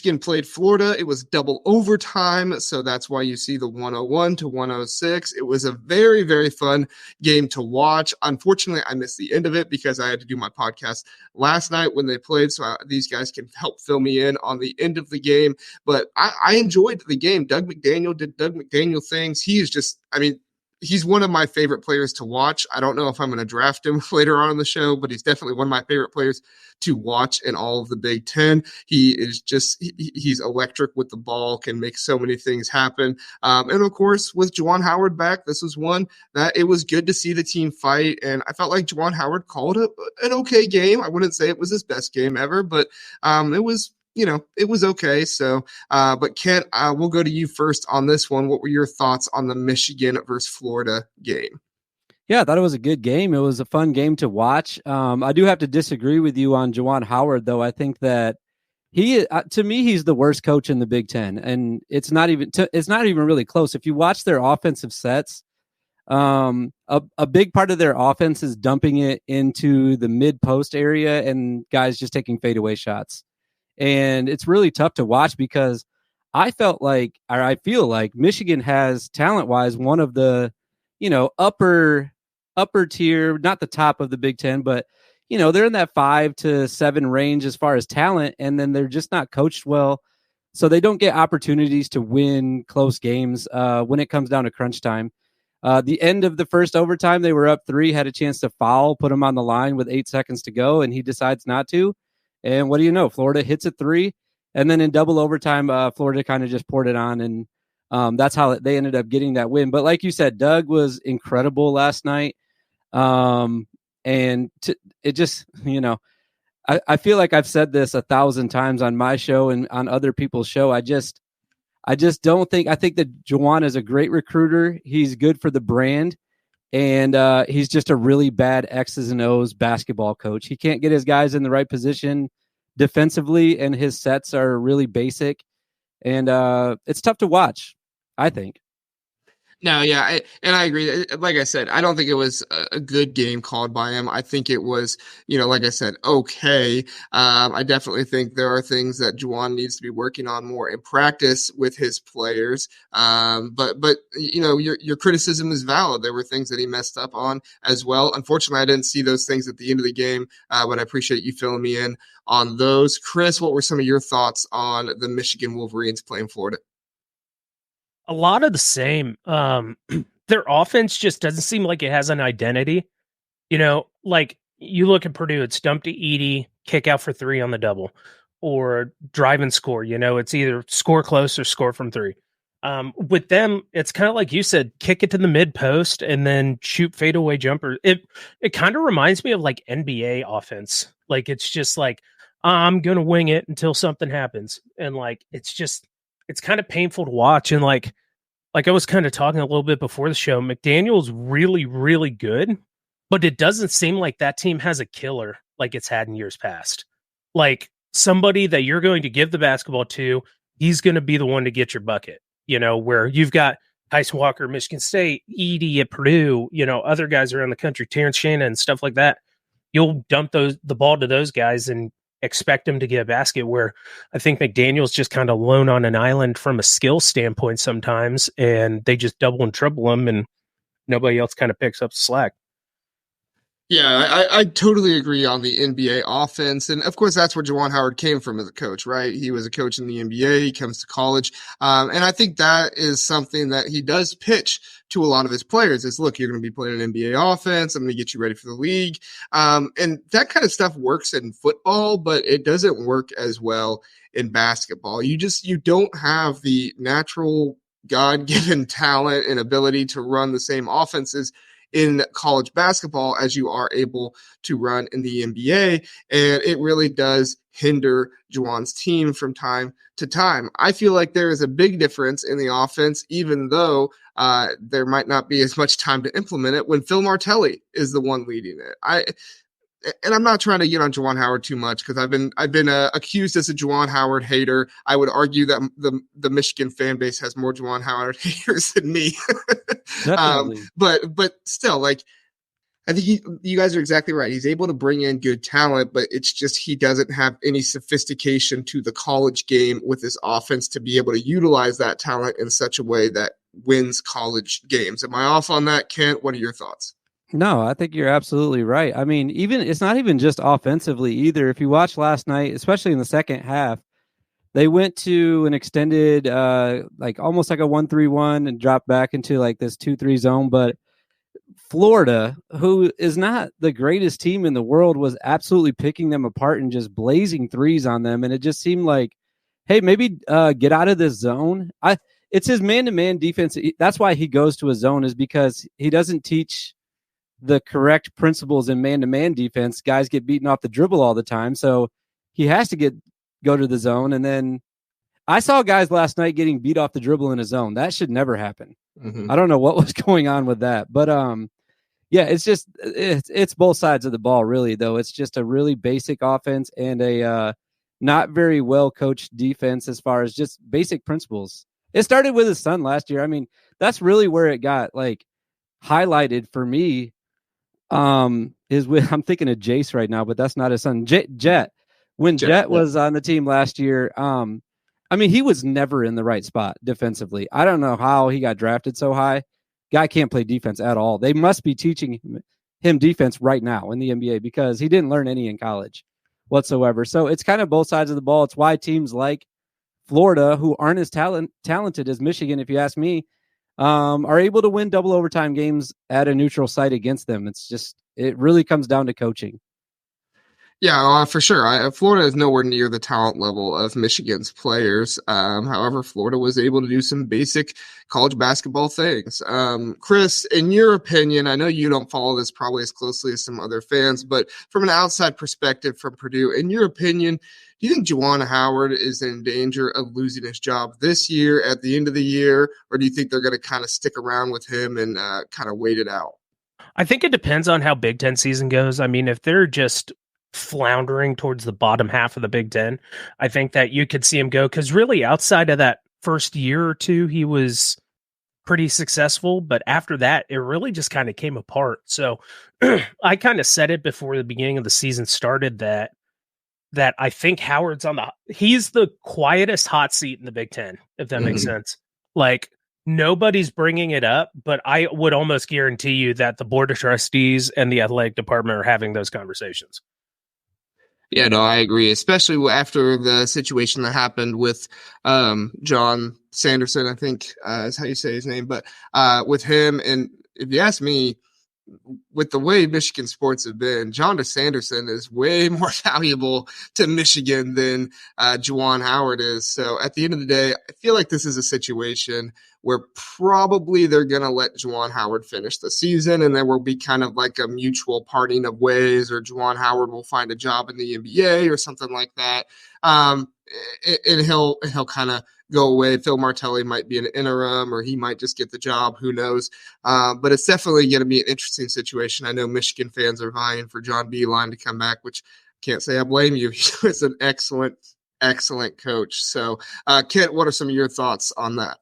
Michigan played Florida. It was double overtime, so that's why you see the 101 to 106. It was a very, very fun game to watch. Unfortunately, I missed the end of it because I had to do my podcast last night when they played, so these guys can help fill me in on the end of the game. But I enjoyed the game. Dug McDaniel did Dug McDaniel things. He is just, I mean, he's one of my favorite players to watch. I don't know if I'm going to draft him later on in the show, but he's definitely one of my favorite players to watch in all of the Big Ten. He is just, he's electric with the ball, can make so many things happen. And of course, with Juwan Howard back, this was one that it was good to see the team fight. And I felt like Juwan Howard called an okay game. I wouldn't say it was his best game ever, but it was, it was okay. So, but Kent, we'll go to you first on this one. What were your thoughts on the Michigan versus Florida game? Yeah, I thought it was a good game. It was a fun game to watch. I do have to disagree with you on Juwan Howard, though. I think that to me, he's the worst coach in the Big Ten, and it's not even really close. If you watch their offensive sets, a big part of their offense is dumping it into the mid post area and guys just taking fadeaway shots. And it's really tough to watch because I feel like Michigan has talent-wise one of the, upper tier, not the top of the Big Ten, but, they're in that 5 to 7 range as far as talent, and then they're just not coached well. So they don't get opportunities to win close games when it comes down to crunch time. The end of the first overtime, they were up 3, had a chance to foul, put him on the line with 8 seconds to go, and he decides not to. And what do you know? Florida hits a 3, and then in double overtime, Florida kind of just poured it on, and that's how they ended up getting that win. But like you said, Dug was incredible last night, and it just, I feel like I've said this 1,000 times on my show and on other people's show. I just don't think. I think that Juwan is a great recruiter. He's good for the brand. And he's just a really bad X's and O's basketball coach. He can't get his guys in the right position defensively, and his sets are really basic. And it's tough to watch, I think. No, yeah, I agree. Like I said, I don't think it was a good game called by him. I think it was, like I said, okay. I definitely think there are things that Juwan needs to be working on more in practice with his players. But your criticism is valid. There were things that he messed up on as well. Unfortunately, I didn't see those things at the end of the game, but I appreciate you filling me in on those. Chris, what were some of your thoughts on the Michigan Wolverines playing Florida? A lot of the same. Their offense just doesn't seem like it has an identity. Like you look at Purdue, it's dump to Edey, kick out for 3 on the double, or drive and score. It's either score close or score from 3. With them, it's kind of like you said, kick it to the mid post and then shoot fadeaway jumper. It kind of reminds me of like NBA offense. Like it's just like, I'm going to wing it until something happens. And like, it's kind of painful to watch. And like I was kind of talking a little bit before the show, McDaniel's really, really good, but it doesn't seem like that team has a killer like it's had in years past. Like somebody that you're going to give the basketball to, he's going to be the one to get your bucket, where you've got Tyson Walker, Michigan State, Edey at Purdue, other guys around the country, Terrence Shannon and stuff like that. You'll dump the ball to those guys and expect him to get a basket, where I think McDaniel's just kind of alone on an island from a skill standpoint sometimes, and they just double and triple him and nobody else kind of picks up the slack. Yeah, I totally agree on the NBA offense. And of course, that's where Juwan Howard came from as a coach, right? He was a coach in the NBA. He comes to college. And I think that is something that he does pitch to a lot of his players is, look, you're going to be playing an NBA offense. I'm going to get you ready for the league. And that kind of stuff works in football, but it doesn't work as well in basketball. You don't have the natural God-given talent and ability to run the same offenses in college basketball as you are able to run in the NBA. And it really does hinder Juwan's team from time to time. I feel like there is a big difference in the offense, even though there might not be as much time to implement it when Phil Martelli is the one leading it. And I'm not trying to get on Juwan Howard too much because I've been accused as a Juwan Howard hater. I would argue that the Michigan fan base has more Juwan Howard haters than me. Definitely. But still, like, I think you guys are exactly right. He's able to bring in good talent, but it's just he doesn't have any sophistication to the college game with his offense to be able to utilize that talent in such a way that wins college games. Am I off on that, Kent? What are your thoughts? No, I think you're absolutely right. I mean, even it's not even just offensively either. If you watch last night, especially in the second half, they went to an extended, like almost like a 1-3-1 and dropped back into like this 2-3 zone. But Florida, who is not the greatest team in the world, was absolutely picking them apart and just blazing threes on them. And it just seemed like, hey, maybe get out of this zone. It's his man-to-man defense. That's why he goes to a zone, is because he doesn't teach the correct principles in man-to-man defense. Guys get beaten off the dribble all the time, so he has to go to the zone. And then I saw guys last night getting beat off the dribble in a zone. That should never happen. Mm-hmm. I don't know what was going on with that, but yeah, it's both sides of the ball, really. Though it's just a really basic offense and a not very well coached defense as far as just basic principles. It started with his son last year. I mean, that's really where it got like highlighted for me. Is with, I'm thinking of Jace right now, but that's not his son. Jet. When Jet was on the team last year, I mean, he was never in the right spot defensively. I don't know how he got drafted so high. Guy can't play defense at all. They must be teaching him defense right now in the NBA because he didn't learn any in college whatsoever. So it's kind of both sides of the ball. It's why teams like Florida, who aren't as talented as Michigan, if you ask me, are able to win double overtime games at a neutral site against them. It really comes down to coaching. Yeah, for sure. Florida is nowhere near the talent level of Michigan's players. However, Florida was able to do some basic college basketball things. Chris, in your opinion, I know you don't follow this probably as closely as some other fans, but from an outside perspective from Purdue, in your opinion, do you think Juwan Howard is in danger of losing his job this year at the end of the year, or do you think they're going to kind of stick around with him and kind of wait it out? I think it depends on how Big Ten season goes. I mean, if they're just floundering towards the bottom half of the Big Ten, I think that you could see him go, because really outside of that first year or two, he was pretty successful. But after that, it really just kind of came apart. So I kind of said it before the beginning of the season started that I think Howard's he's the quietest hot seat in the Big Ten, if that makes sense. Like, nobody's bringing it up, but I would almost guarantee you that the board of trustees and the athletic department are having those conversations. Yeah, no, I agree, especially after the situation that happened with John Sanderson, I think is how you say his name, but with him. And if you ask me, with the way Michigan sports have been, John Sanderson is way more valuable to Michigan than Juwan Howard is. So at the end of the day, I feel like this is a situation where probably they're going to let Juwan Howard finish the season, and there will be kind of like a mutual parting of ways, or Juwan Howard will find a job in the NBA or something like that. And he'll kind of go away. Phil Martelli might be an interim, or he might just get the job. Who knows? But it's definitely going to be an interesting situation. I know Michigan fans are vying for John Beilein to come back, which can't say I blame you. He was an excellent coach. So, Kent, what are some of your thoughts on that?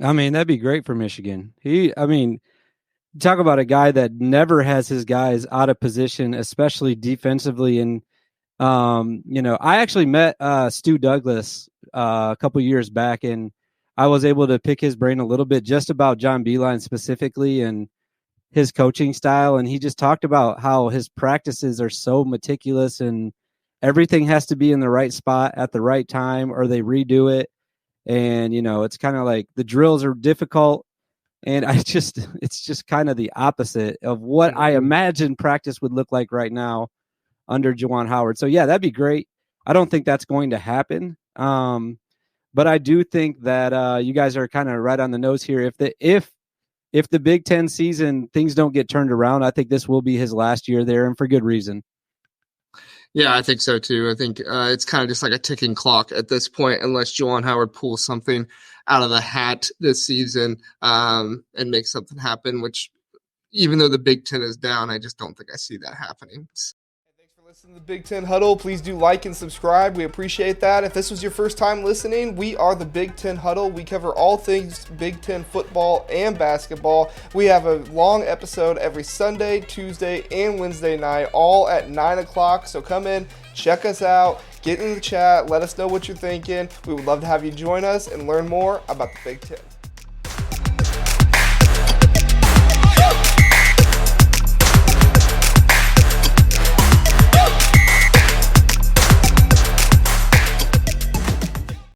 I mean, that'd be great for Michigan. Talk about a guy that never has his guys out of position, especially defensively. And, I actually met Stu Douglas a couple years back, and I was able to pick his brain a little bit just about John Beilein specifically and his coaching style. And he just talked about how his practices are so meticulous and everything has to be in the right spot at the right time, or they redo it. And, it's kind of like the drills are difficult. And it's just kind of the opposite of what I imagine practice would look like right now under Juwan Howard. So yeah, that'd be great. I don't think that's going to happen. But I do think that you guys are kind of right on the nose here. If the Big Ten season, things don't get turned around, I think this will be his last year there, and for good reason. Yeah, I think so too. I think it's kind of just like a ticking clock at this point, unless Juwan Howard pulls something out of the hat this season and makes something happen, which even though the Big Ten is down, I just don't think I see that happening. Listen to the Big Ten Huddle. Please do like and subscribe. We appreciate that. If this was your first time listening, we are the Big Ten Huddle. We cover all things Big Ten football and basketball. We have a long episode every Sunday, Tuesday, and Wednesday night, all at 9 o'clock. So come in, check us out, get in the chat, let us know what you're thinking. We would love to have you join us and learn more about the Big Ten.